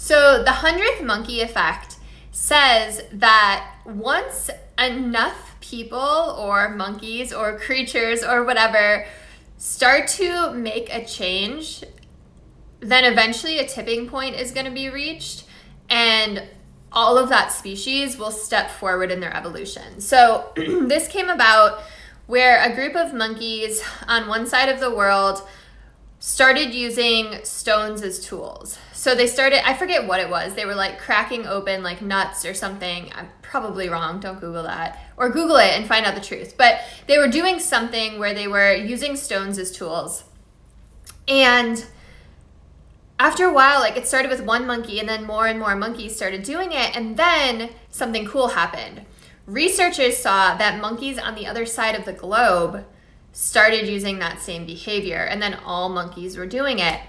So the 100th monkey effect says that once enough people or monkeys or creatures or whatever start to make a change, then eventually a tipping point is going to be reached and all of that species will step forward in their evolution. So this came about where a group of monkeys on one side of the world started using stones as tools. So they started, I forget what it was, they were like cracking open like nuts or something. I'm probably wrong, don't Google that. Or Google it and find out the truth. But they were doing something where they were using stones as tools. And after a while, like it started with one monkey and then more and more monkeys started doing it. And then something cool happened. Researchers saw that monkeys on the other side of the globe started using that same behavior, and then all monkeys were doing it.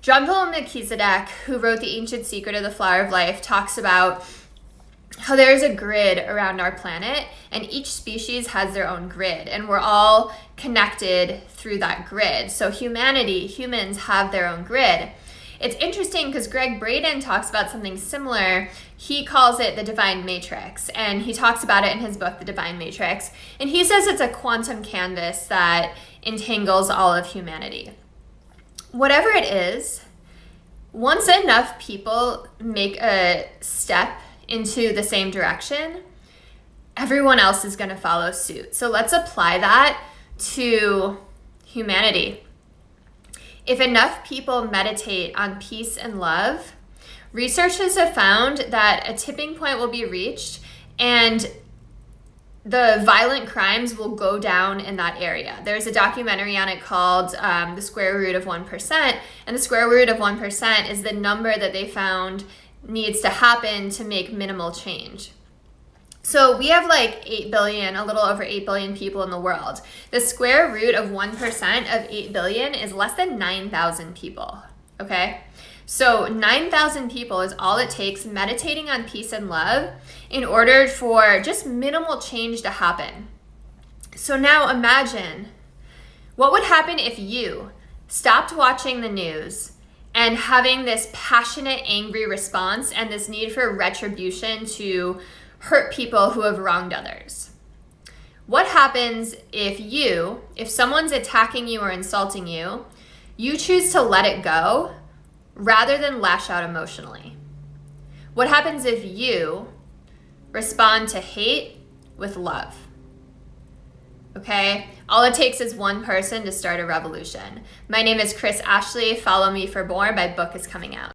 Drunvalo Melchizedek, who wrote The Ancient Secret of the Flower of Life, talks about how there is a grid around our planet, and each species has their own grid, and we're all connected through that grid. So humans have their own grid. It's interesting because Greg Braden talks about something similar. He calls it the divine matrix, and he talks about it in his book, The Divine Matrix. And he says it's a quantum canvas that entangles all of humanity. Whatever it is, once enough people make a step into the same direction, everyone else is going to follow suit. So let's apply that to humanity. If enough people meditate on peace and love, researchers have found that a tipping point will be reached and the violent crimes will go down in that area. There's a documentary on it called The Square Root of 1%, and the square root of 1% is the number that they found needs to happen to make minimal change. So we have like 8 billion, a little over 8 billion people in the world. The square root of 1% of 8 billion is less than 9,000 people, okay? So 9,000 people is all it takes meditating on peace and love in order for just minimal change to happen. So now imagine what would happen if you stopped watching the news and having this passionate, angry response and this need for retribution to hurt people who have wronged others. What happens if someone's attacking you or insulting you, you choose to let it go rather than lash out emotionally? What happens if you respond to hate with love? Okay? All it takes is one person to start a revolution. My name is Chris Ashley. Follow me for more. My book is coming out.